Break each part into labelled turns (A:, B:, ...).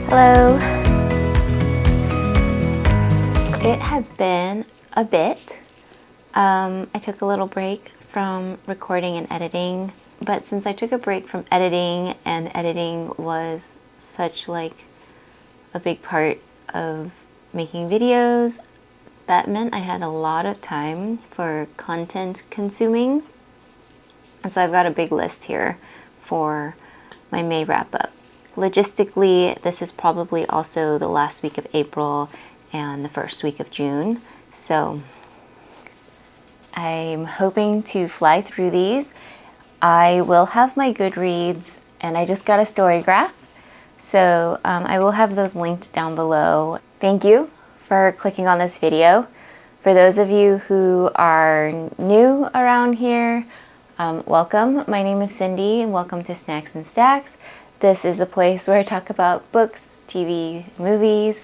A: Hello. It has been a bit. I took a little break from recording and editing, but since I took a break from editing, and editing was such like a big part of making videos, that meant I had a lot of time for content consuming. And so I've got a big list here for my May wrap-up. Logistically, this is probably also the last week of April and the first week of June. So I'm hoping to fly through these. I will have my Goodreads, and I just got a Storygraph. So I will have those linked down below. Thank you for clicking on this video. For those of you who are new around here, welcome. My name is Cindy, and welcome to Snacks and Stacks. This is a place where I talk about books, TV, movies,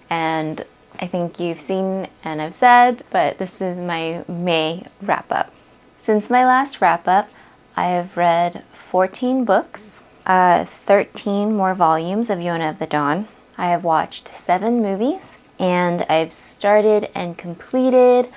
A: and I think you've seen and I've said, but this is my May wrap-up. Since my last wrap-up, I have read 14 books, 13 more volumes of Yona of the Dawn. I have watched 7 movies, and I've started and completed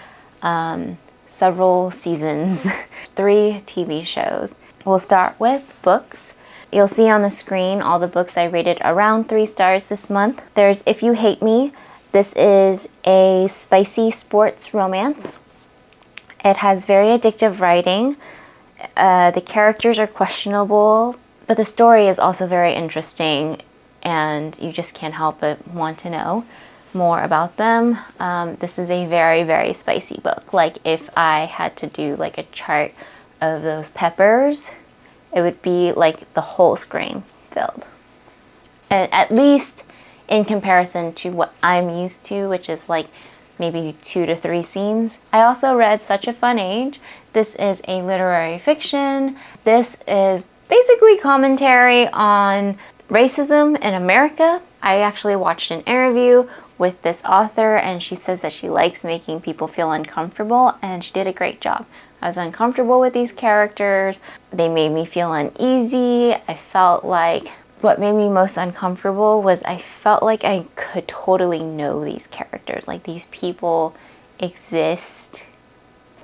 A: several seasons, 3 TV shows. We'll start with books. You'll see on the screen all the books I rated around 3 stars this month. There's If You Hate Me. This is a spicy sports romance. It has very addictive writing. The characters are questionable, but the story is also very interesting, and you just can't help but want to know more about them. This is a very, very spicy book. Like, if I had to do like a chart of those peppers, it would be like the whole screen filled. And at least in comparison to what I'm used to, which is like maybe 2 to 3 scenes. I also read Such a Fun Age. This is a literary fiction. This is basically commentary on racism in America. I actually watched an interview with this author, and she says that she likes making people feel uncomfortable, and she did a great job. I was uncomfortable with these characters. They made me feel uneasy. I felt like what made me most uncomfortable was I felt like I could totally know these characters. Like, these people exist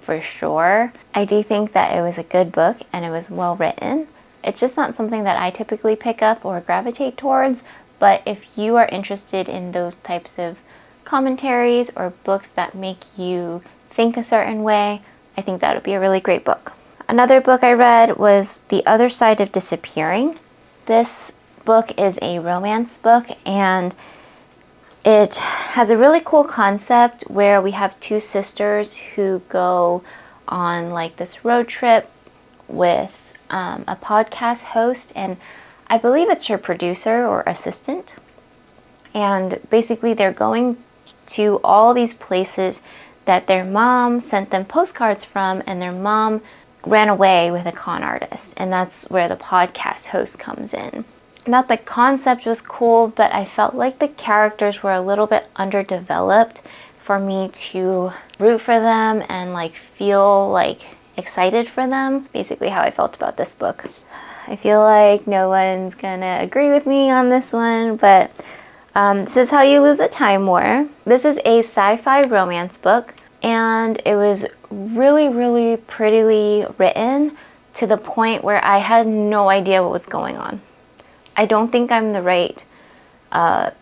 A: for sure. I do think that it was a good book and it was well written. It's just not something that I typically pick up or gravitate towards, but if you are interested in those types of commentaries or books that make you think a certain way, I think that would be a really great book. Another book I read was The Other Side of Disappearing. This book is a romance book, and it has a really cool concept where we have 2 sisters who go on like this road trip with a podcast host, and I believe it's her producer or assistant. And basically they're going to all these places that their mom sent them postcards from, and their mom ran away with a con artist, and that's where the podcast host comes in. Not the concept was cool, but I felt like the characters were a little bit underdeveloped for me to root for them and like feel like excited for them. Basically how I felt about this book. I feel like no one's gonna agree with me on this one, but this is How You Lose a Time War. This is a sci-fi romance book, and it was really, really prettily written to the point where I had no idea what was going on. I don't think I'm the right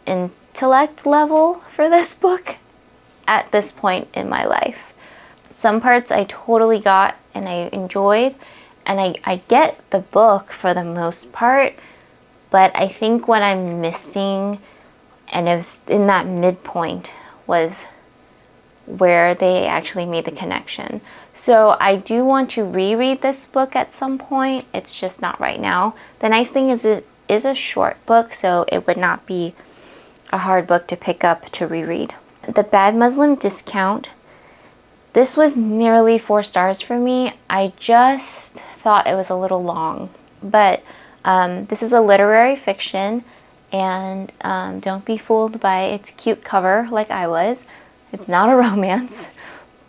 A: intellect level for this book at this point in my life. Some parts I totally got and I enjoyed, and I get the book for the most part, but I think what I'm missing, and it was in that midpoint, was where they actually made the connection. So I do want to reread this book at some point. It's just not right now. The nice thing is it is a short book, so it would not be a hard book to pick up to reread. The Bad Muslim Discount. This was nearly 4 stars for me. I just thought it was a little long, but this is a literary fiction, and don't be fooled by its cute cover like I was. It's not a romance,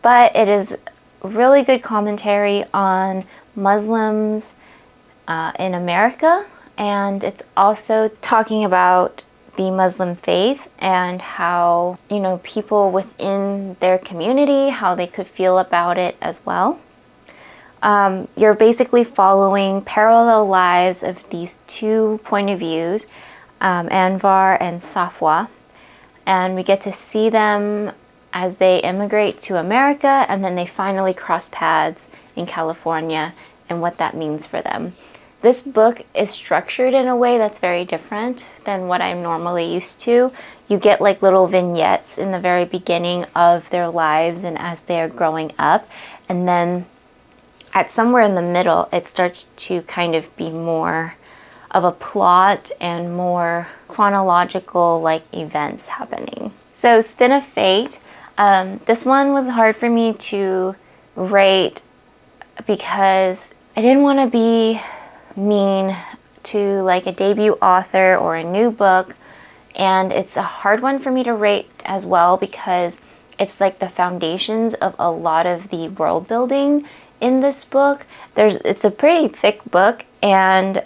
A: but it is really good commentary on Muslims in America, and it's also talking about the Muslim faith and how, you know, people within their community, how they could feel about it as well. You're basically following parallel lives of these two point of views, Anvar and Safwa, and we get to see them as they immigrate to America, and then they finally cross paths in California and what that means for them. This book is structured in a way that's very different than what I'm normally used to. You get like little vignettes in the very beginning of their lives and as they are growing up, and then at somewhere in the middle, it starts to kind of be more of a plot and more chronological like events happening. So Spin of Fate, this one was hard for me to rate because I didn't want to be mean to like a debut author or a new book, and it's a hard one for me to rate as well because it's like the foundations of a lot of the world building in this book. It's a pretty thick book and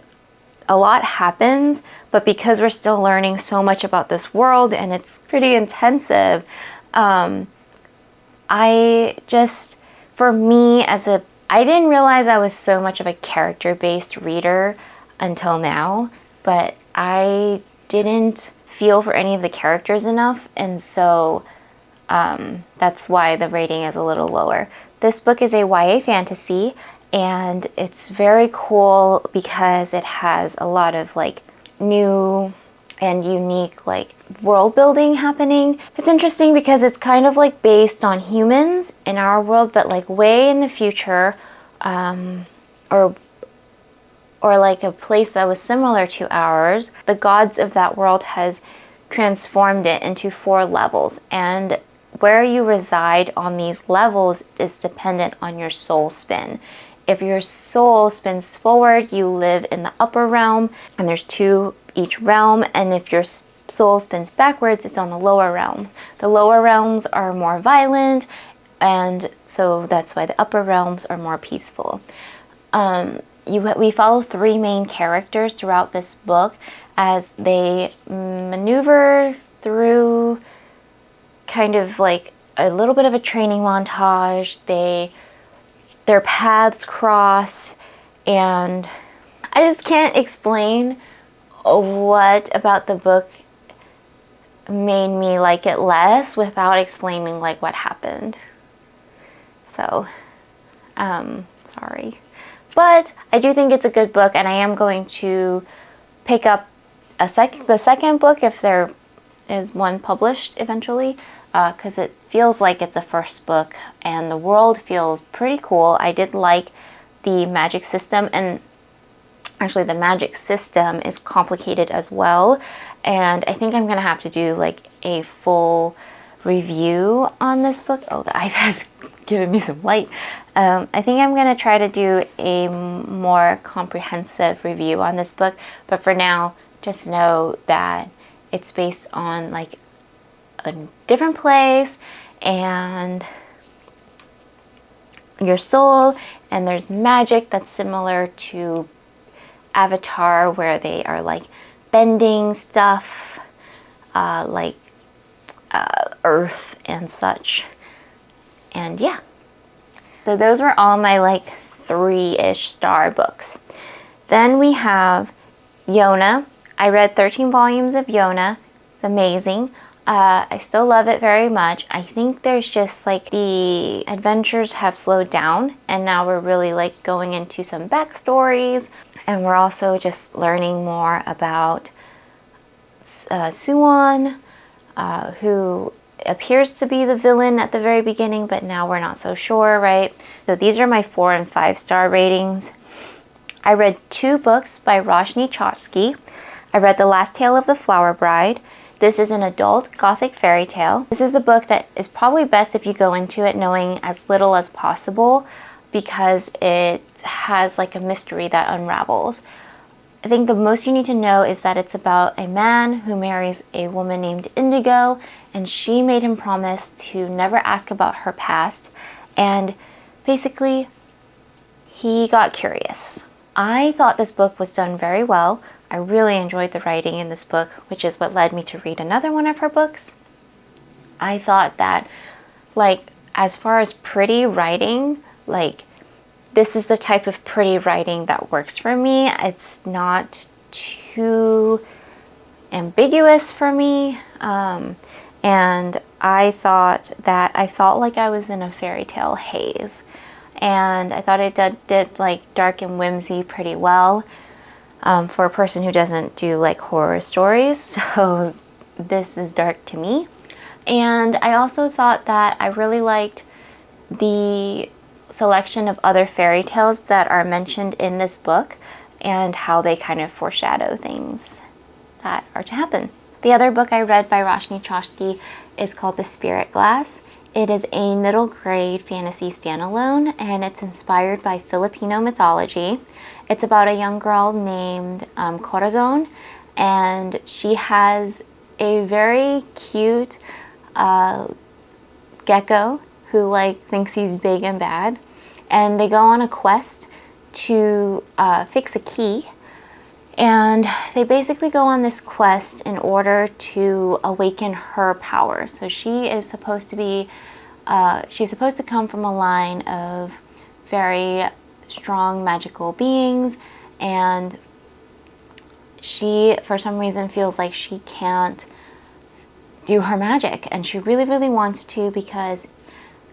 A: a lot happens, but because we're still learning so much about this world and it's pretty intensive, I didn't realize I was so much of a character-based reader until now, but I didn't feel for any of the characters enough, and so that's why the rating is a little lower. This book is a YA fantasy, and it's very cool because it has a lot of like new and unique like world building happening. It's interesting because it's kind of like based on humans in our world, but like way in the future, or like a place that was similar to ours. The gods of that world has transformed it into 4 levels, and where you reside on these levels is dependent on your soul spin. If your soul spins forward, you live in the upper realm, and there's 2 each realm, and if your soul spins backwards, it's on the lower realms. The lower realms are more violent, and so that's why the upper realms are more peaceful. We follow 3 main characters throughout this book as they maneuver through kind of like a little bit of a training montage. Their paths cross, and I just can't explain what about the book made me like it less without explaining like what happened. So, sorry. But I do think it's a good book, and I am going to pick up the second book if there is one published eventually, because it feels like it's a first book and the world feels pretty cool. I did like the magic system, and actually the magic system is complicated as well, and I think I'm gonna have to do like a full review on this book. Oh, the iPad's giving me some light. I think I'm gonna try to do a more comprehensive review on this book, but for now just know that it's based on like a different place and your soul, and there's magic that's similar to Avatar, where they are like bending stuff like earth and such. And yeah, so those were all my like 3-ish star books. Then we have Yona. I read 13 volumes of Yona. It's amazing. I still love it very much. I think there's just like the adventures have slowed down, and now we're really like going into some backstories, and we're also just learning more about Suwon, who appears to be the villain at the very beginning, but now we're not so sure, right? So these are my 4 and 5 star ratings. I read 2 books by Roshni Chokshi. I read The Last Tale of the Flower Bride. This is an adult gothic fairy tale. This is a book that is probably best if you go into it knowing as little as possible, because it has like a mystery that unravels. I think the most you need to know is that it's about a man who marries a woman named Indigo, and she made him promise to never ask about her past, and basically he got curious. I thought this book was done very well. I really enjoyed the writing in this book, which is what led me to read another one of her books. I thought that, like, as far as pretty writing, like, this is the type of pretty writing that works for me. It's not too ambiguous for me. And I thought that I felt like I was in a fairy tale haze. And I thought it did like dark and whimsy pretty well for a person who doesn't do like horror stories. So this is dark to me. And I also thought that I really liked the selection of other fairy tales that are mentioned in this book and how they kind of foreshadow things that are to happen. The other book I read by Roshni Chokshi is called The Spirit Glass. It is a middle grade fantasy standalone, and it's inspired by Filipino mythology. It's about a young girl named Corazon, and she has a very cute gecko who like thinks he's big and bad, and they go on a quest to fix a key. And they basically go on this quest in order to awaken her powers. So she is supposed to be, she's supposed to come from a line of very strong magical beings, and she, for some reason, feels like she can't do her magic, and she really, really wants to because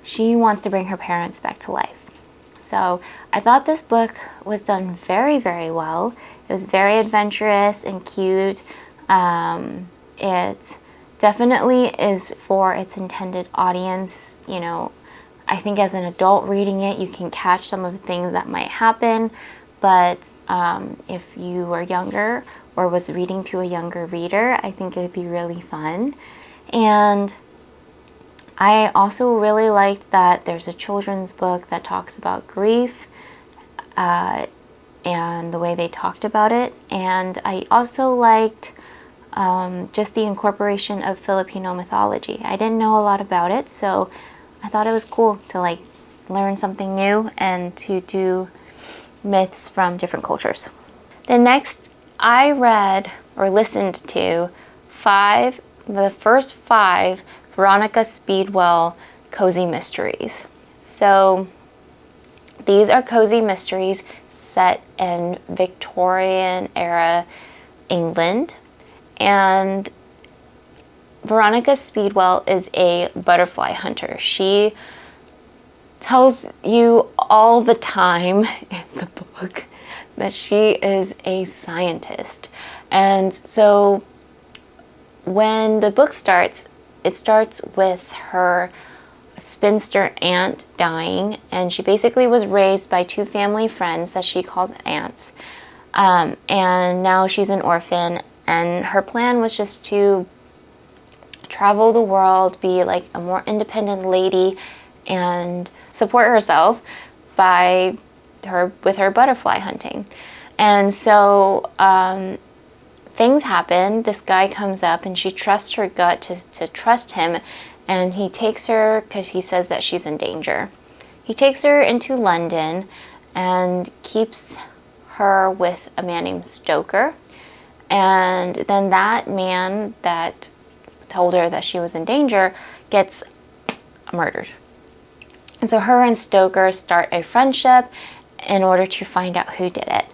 A: she wants to bring her parents back to life. So I thought this book was done very, very well. It was very adventurous and cute. It definitely is for its intended audience. You know, I think as an adult reading it, you can catch some of the things that might happen. But if you were younger or was reading to a younger reader, I think it would be really fun. And I also really liked that there's a children's book that talks about grief and the way they talked about it. And I also liked just the incorporation of Filipino mythology. I didn't know a lot about it, so I thought it was cool to like learn something new and to do myths from different cultures. Then next, I read or listened to the first 5 Veronica Speedwell cozy mysteries. So these are cozy mysteries set in Victorian era England, and Veronica Speedwell is a butterfly hunter. She tells you all the time in the book that she is a scientist. And so when the book starts, it starts with her spinster aunt dying, and she basically was raised by 2 family friends that she calls aunts. And now she's an orphan, and her plan was just to travel the world, be like a more independent lady, and support herself with her butterfly hunting. And so things happen. This guy comes up, and she trusts her gut to trust him, and he takes her because he says that she's in danger. He takes her into London and keeps her with a man named Stoker. And then that man that told her that she was in danger gets murdered. And so her and Stoker start a friendship in order to find out who did it.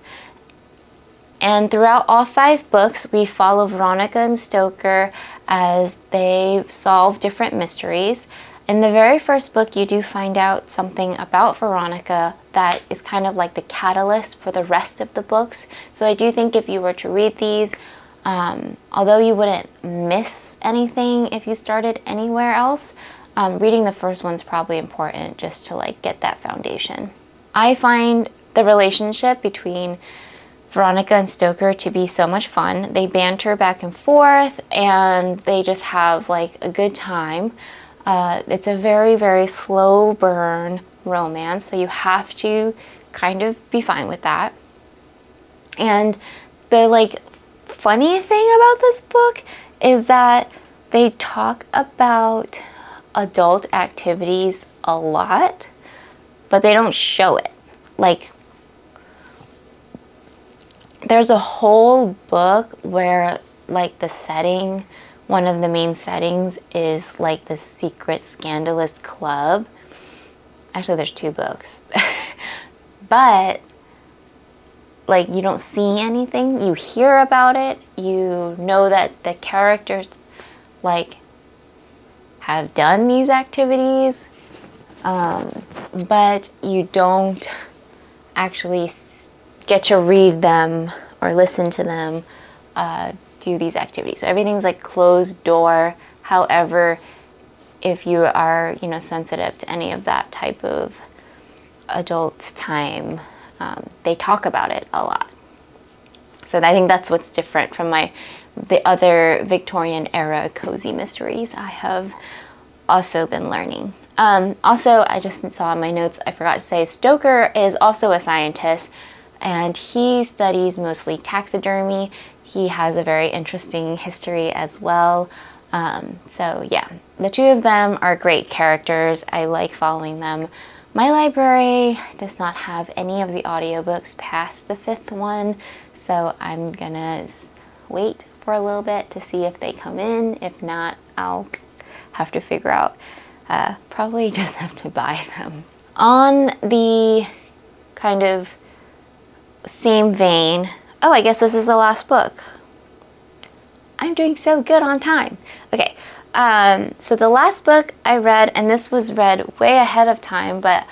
A: And throughout all 5 books, we follow Veronica and Stoker as they solve different mysteries. In the very first book, you do find out something about Veronica that is kind of like the catalyst for the rest of the books. So I do think if you were to read these, although you wouldn't miss anything if you started anywhere else, reading the first one's probably important just to like get that foundation. I find the relationship between Veronica and Stoker to be so much fun. They banter back and forth, and they just have like a good time. It's a very, very slow burn romance, so you have to kind of be fine with that. And the like funny thing about this book is that they talk about adult activities a lot, but they don't show it. Like, there's a whole book where like the setting, one of the main settings is like the secret scandalous club. Actually, there's 2 books. But like you don't see anything, you hear about it, you know that the characters like have done these activities, but you don't actually get to read them or listen to them do these activities. So everything's like closed door. However, if you are, you know, sensitive to any of that type of adult time, they talk about it a lot. So I think that's what's different from the other Victorian era cozy mysteries I have also been learning. Also, I just saw in my notes, I forgot to say, Stoker is also a scientist, and he studies mostly taxidermy. He has a very interesting history as well. So yeah, the 2 of them are great characters. I like following them. My library does not have any of the audiobooks past the 5th one, so I'm gonna wait for a little bit to see if they come in. If not, I'll have to figure out, probably just have to buy them. On the kind of same vein, oh, I guess this is the last book. I'm doing so good on time. Okay, so the last book I read, and this was read way ahead of time, but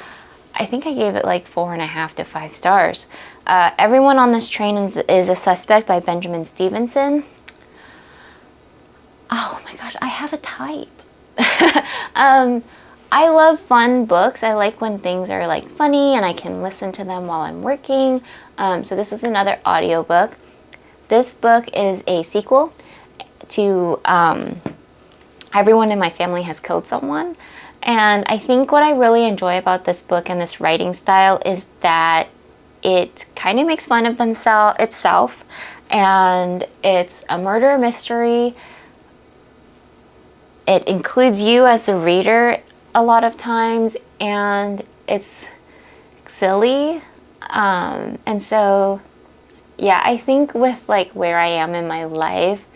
A: I think I gave it like 4.5 to 5 stars. Everyone on This Train is a Suspect by Benjamin Stevenson. Oh my gosh, I have a type. I love fun books. I like when things are like funny and I can listen to them while I'm working. So this was another audiobook. This book is a sequel to Everyone in My Family Has Killed Someone. And I think what I really enjoy about this book and this writing style is that it kind of makes fun of itself, and it's a murder mystery. It includes you as a reader a lot of times, and it's silly. And so, yeah, I think with like where I am in my life,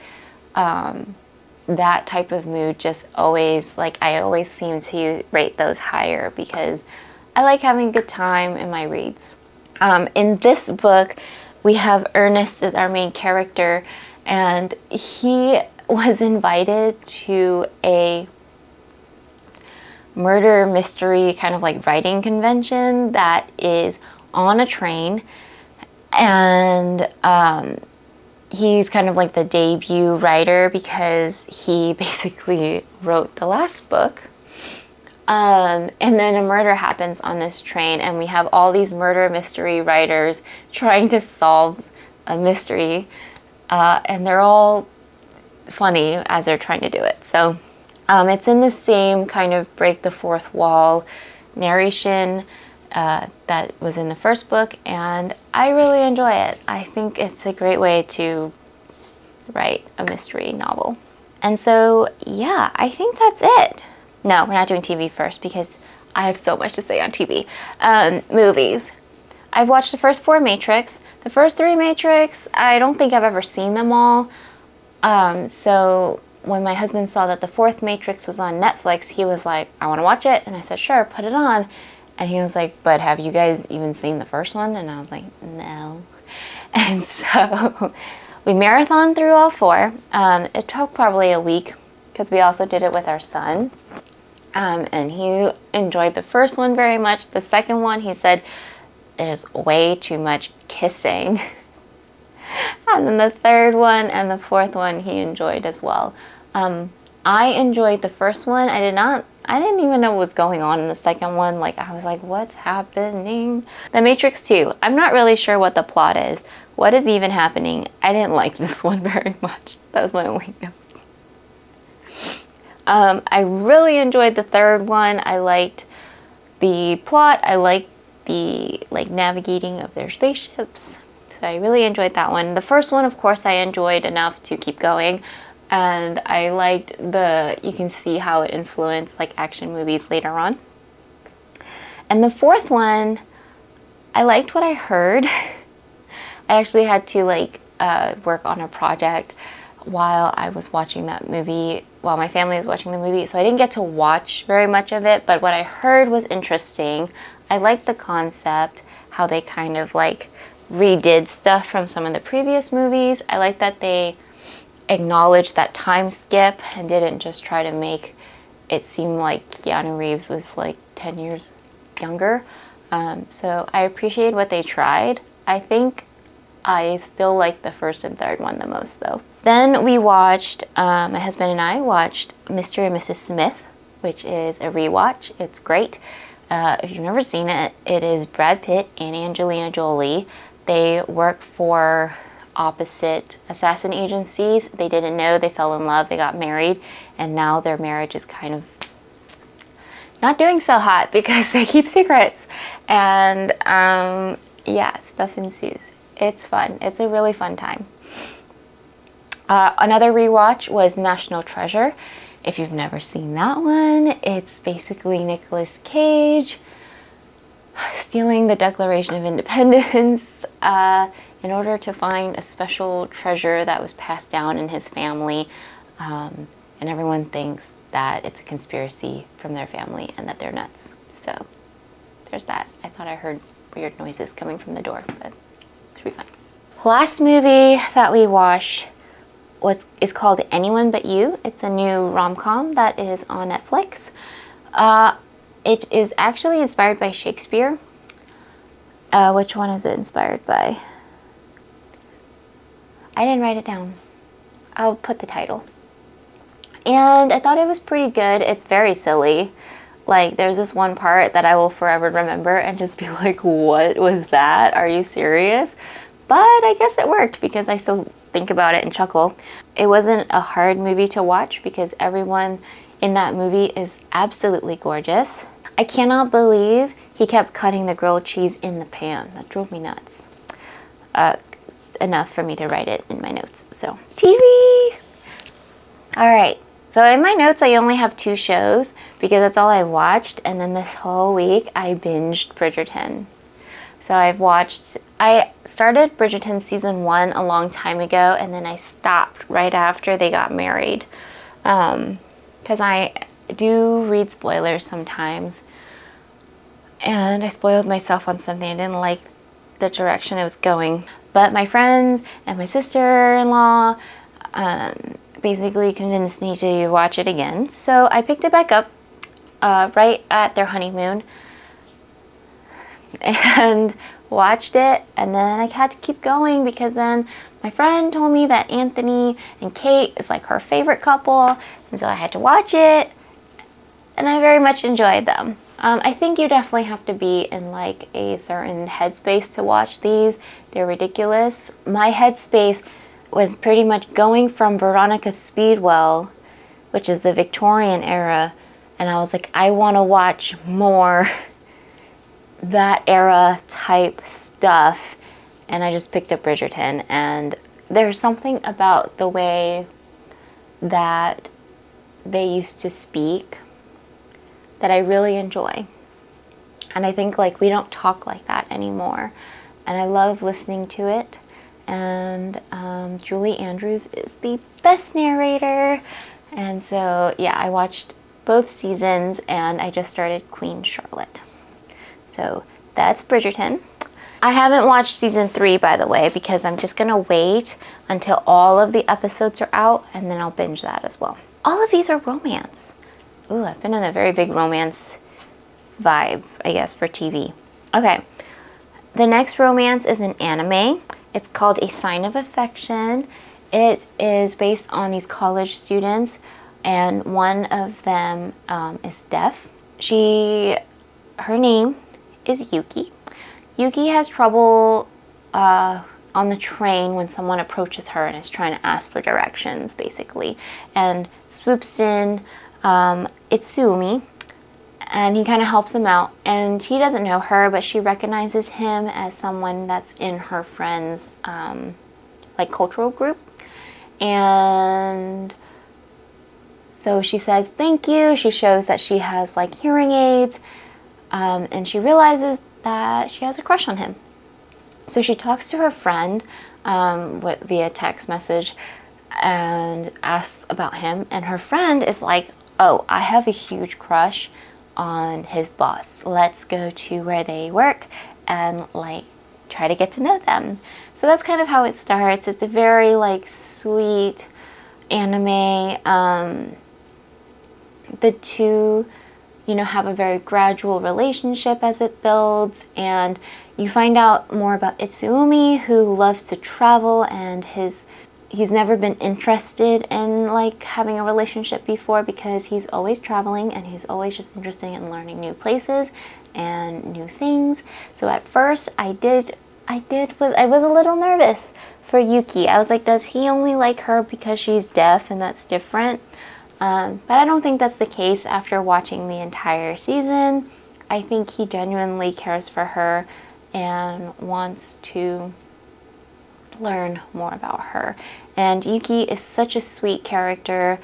A: that type of mood just always, like, I always seem to rate those higher because I like having a good time in my reads. In this book, we have Ernest as our main character, and he was invited to a murder mystery kind of like writing convention that is on a train, and he's kind of like the debut writer because he basically wrote the last book. And then a murder happens on this train, and we have all these murder mystery writers trying to solve a mystery, and they're all funny as they're trying to do it. So it's in the same kind of break the fourth wall narration that was in the first book, and I really enjoy it. I think it's a great way to write a mystery novel. And so, yeah, I think that's it. No, we're not doing TV first because I have so much to say on TV. Movies. I've watched the first 4 Matrix. The first 3 Matrix, I don't think I've ever seen them all. So when my husband saw that the 4th Matrix was on Netflix, he was like, I want to watch it. And I said, sure, put it on. And he was like, but have you guys even seen the first one? And I was like, no. And so we marathoned through all 4. It took probably a week because we also did it with our son. And he enjoyed the first one very much. The second one, he said, there's way too much kissing. And then the third one and the 4th one he enjoyed as well. I enjoyed the first one. I didn't even know what was going on in the second one. Like, I was like, what's happening? The Matrix 2. I'm not really sure what the plot is. What is even happening? I didn't like this one very much. That was my only note. I really enjoyed the third one. I liked the plot. I liked the navigating of their spaceships. So I really enjoyed that one. The first one, of course, I enjoyed enough to keep going. And I liked you can see how it influenced like action movies later on. And the 4th one, I liked what I heard. I actually had to like work on a project while I was watching that movie, while my family was watching the movie, so I didn't get to watch very much of it, but what I heard was interesting. I liked the concept, how they kind of like redid stuff from some of the previous movies. I like that they acknowledged that time skip and didn't just try to make it seem like Keanu Reeves was like 10 years younger. So I appreciate what they tried. I think I still like the first and third one the most though. Then we watched, my husband and I watched Mr. and Mrs. Smith, which is a rewatch. It's great. If you've never seen it, it is Brad Pitt and Angelina Jolie. They work for opposite assassin agencies. They didn't know, they fell in love, they got married, and now their marriage is kind of not doing so hot because they keep secrets. And yeah, stuff ensues. It's fun. It's a really fun time. Another rewatch was National Treasure. If you've never seen that one, it's basically Nicolas Cage stealing the Declaration of Independence in order to find a special treasure that was passed down in his family. And everyone thinks that it's a conspiracy from their family and that they're nuts. So there's that. I thought I heard weird noises coming from the door, but it should be fine. Last movie that we watched is called Anyone But You. It's a new rom-com that is on Netflix. It is actually inspired by Shakespeare. Which one is it inspired by? I didn't write it down. I'll put the title. And I thought it was pretty good. It's very silly. Like, there's this one part that I will forever remember and just be like, what was that? Are you serious? But I guess it worked because I still think about it and chuckle. It wasn't a hard movie to watch because everyone in that movie is absolutely gorgeous. I cannot believe he kept cutting the grilled cheese in the pan. That drove me nuts. Enough for me to write it in my notes. So, TV! Alright, so in my notes I only have 2 shows because that's all I watched, and then this whole week I binged Bridgerton. So I started Bridgerton season 1 a long time ago, and then I stopped right after they got married. Because I do read spoilers sometimes, and I spoiled myself on something. I didn't like the direction it was going. But my friends and my sister-in-law basically convinced me to watch it again. So I picked it back up right at their honeymoon and watched it, and then I had to keep going because then my friend told me that Anthony and Kate is like her favorite couple, and so I had to watch it, and I very much enjoyed them. I think you definitely have to be in like a certain headspace to watch these. They're ridiculous. My headspace was pretty much going from Veronica Speedwell, which is the Victorian era, and I was like, I want to watch more that era type stuff, and I just picked up Bridgerton, and there's something about the way that they used to speak that I really enjoy. And I think like we don't talk like that anymore, and I love listening to it. And Julie Andrews is the best narrator, and so yeah, I watched both seasons, and I just started Queen Charlotte. So that's Bridgerton. I haven't watched season 3, by the way, because I'm just gonna wait until all of the episodes are out, and then I'll binge that as well. All of these are romance. Ooh, I've been in a very big romance vibe, I guess, for TV. Okay, the next romance is an anime. It's called A Sign of Affection. It is based on these college students, and one of them is deaf. Her name is Yuki. Yuki has trouble on the train when someone approaches her and is trying to ask for directions, basically. And swoops in Itsumi, and he kind of helps him out. And he doesn't know her, but she recognizes him as someone that's in her friend's like cultural group. And so she says thank you. She shows that she has like hearing aids, and she realizes that she has a crush on him. So she talks to her friend via text message and asks about him, and her friend is like, oh, I have a huge crush on his boss. Let's go to where they work and like try to get to know them. So that's kind of how it starts. It's a very like sweet anime. The two, you know, have a very gradual relationship as it builds, and you find out more about Itsumi, who loves to travel, and he's never been interested in like having a relationship before because he's always traveling and he's always just interested in learning new places and new things. So at first I was a little nervous for Yuki. I was like, does he only like her because she's deaf and that's different? But I don't think that's the case after watching the entire season. I think he genuinely cares for her and wants to learn more about her. And Yuki is such a sweet character.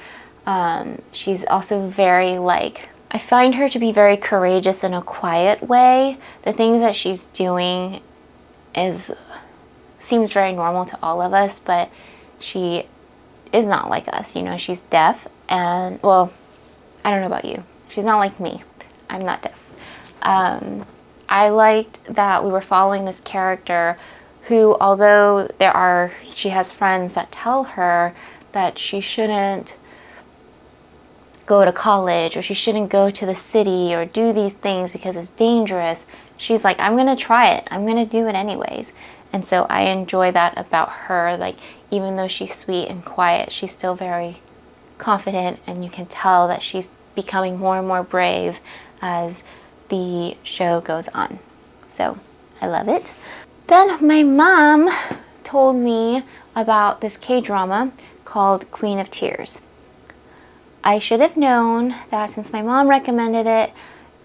A: She's also very like, I find her to be very courageous in a quiet way. The things that she's doing seems very normal to all of us, but she is not like us. You know, she's deaf, and well, I don't know about you. She's not like me. I'm not deaf. I liked that we were following this character who, although she has friends that tell her that she shouldn't go to college or she shouldn't go to the city or do these things because it's dangerous, she's like, I'm gonna try it. I'm gonna do it anyways. And so I enjoy that about her. Like, even though she's sweet and quiet, she's still very confident, and you can tell that she's becoming more and more brave as the show goes on. So I love it. Then my mom told me about this K-drama called Queen of Tears. I should have known that since my mom recommended it,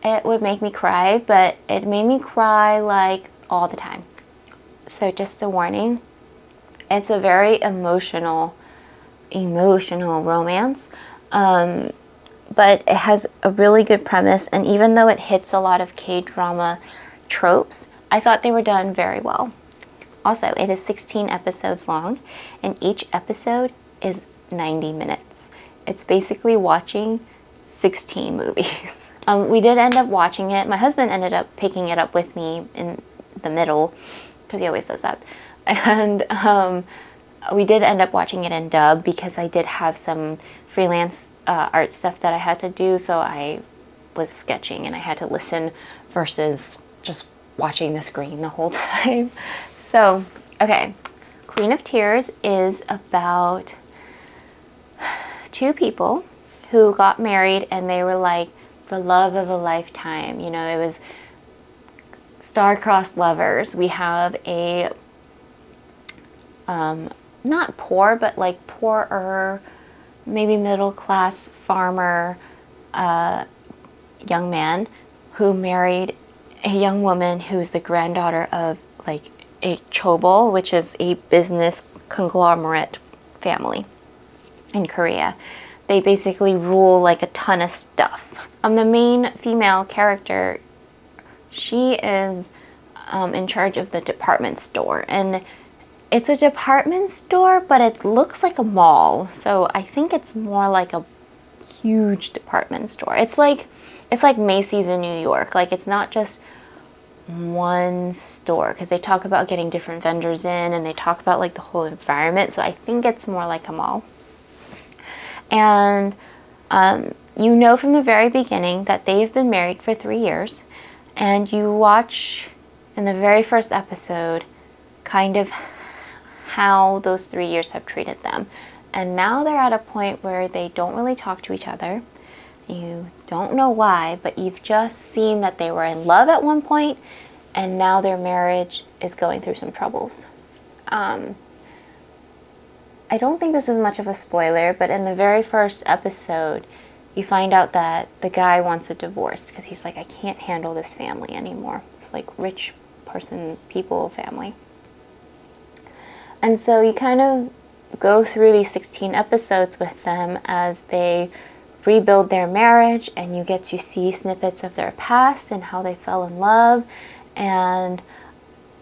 A: it would make me cry, but it made me cry like all the time. So just a warning, it's a very emotional romance, but it has a really good premise, and even though it hits a lot of K-drama tropes, I thought they were done very well. Also, it is 16 episodes long, and each episode is 90 minutes. It's basically watching 16 movies. We did end up watching it. My husband ended up picking it up with me in the middle, because he always does that. And we did end up watching it in dub because I did have some freelance art stuff that I had to do, so I was sketching and I had to listen versus just watching the screen the whole time. So, okay, Queen of Tears is about two people who got married and they were like the love of a lifetime. You know, it was star-crossed lovers. We have a not poor, but like poorer, maybe middle-class farmer young man who married a young woman who's the granddaughter of like a chobol, which is a business conglomerate family in Korea. They basically rule like a ton of stuff. The main female character, she is in charge of the department store, and it's a department store, but it looks like a mall. So I think it's more like a huge department store. It's like Macy's in New York. Like, it's not just one store, because they talk about getting different vendors in and they talk about like the whole environment. So I think it's more like a mall. And you know from the very beginning that they've been married for 3 years, and you watch in the very first episode kind of how those 3 years have treated them. And now they're at a point where they don't really talk to each other. You don't know why, but you've just seen that they were in love at one point, and now their marriage is going through some troubles. I don't think this is much of a spoiler, but in the very first episode, you find out that the guy wants a divorce because he's like, I can't handle this family anymore. It's like rich people family. And so you kind of go through these 16 episodes with them as they rebuild their marriage, and you get to see snippets of their past and how they fell in love. And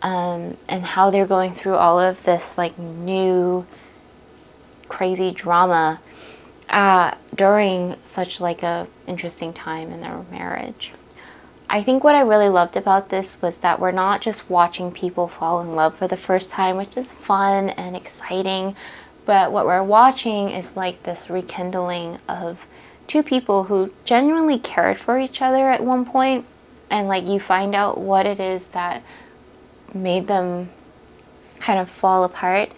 A: and how they're going through all of this like new crazy drama during such like a interesting time in their marriage. I think what I really loved about this was that we're not just watching people fall in love for the first time, which is fun and exciting, but what we're watching is like this rekindling of two people who genuinely cared for each other at one point, and like you find out what it is that made them kind of fall apart,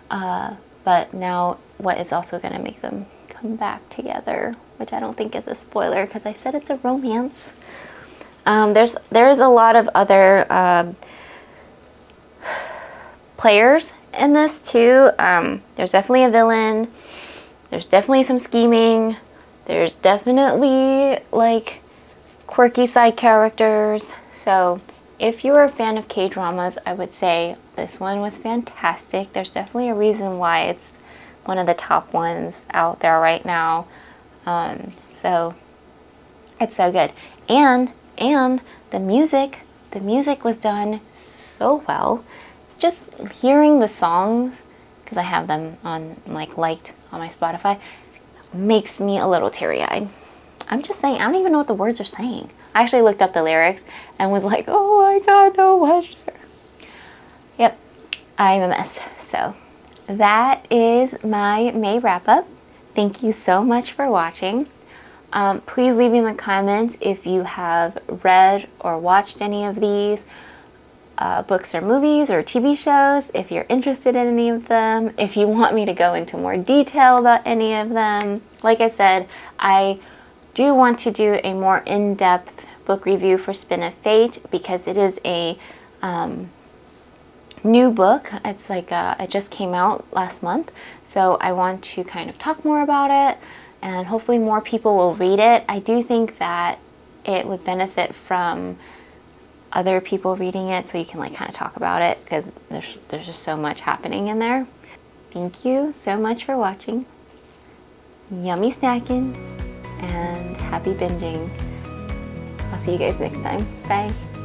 A: but now what is also going to make them come back together, which I don't think is a spoiler because I said it's a romance. There's a lot of other players in this too. There's definitely a villain. There's definitely some scheming. There's definitely like quirky side characters. So if you're a fan of K-dramas, I would say this one was fantastic. There's definitely a reason why it's one of the top ones out there right now. So it's so good. And the music was done so well. Just hearing the songs, because I have them on liked on my Spotify, makes me a little teary-eyed. I'm just saying, I don't even know what the words are saying. I actually looked up the lyrics and was like, oh my god, no wonder. Yep, I'm a mess. So that is my May wrap-up. Thank you so much for watching. Please leave me in the comments if you have read or watched any of these books or movies or TV shows, if you're interested in any of them, if you want me to go into more detail about any of them. Like I said, I do want to do a more in-depth book review for Spin of Fate because it is a new book. It's like it just came out last month, so I want to kind of talk more about it, and hopefully more people will read it. I do think that it would benefit from other people reading it, so you can like kind of talk about it because there's just so much happening in there. Thank you so much for watching. Yummy snacking and happy binging. I'll see you guys next time. Bye.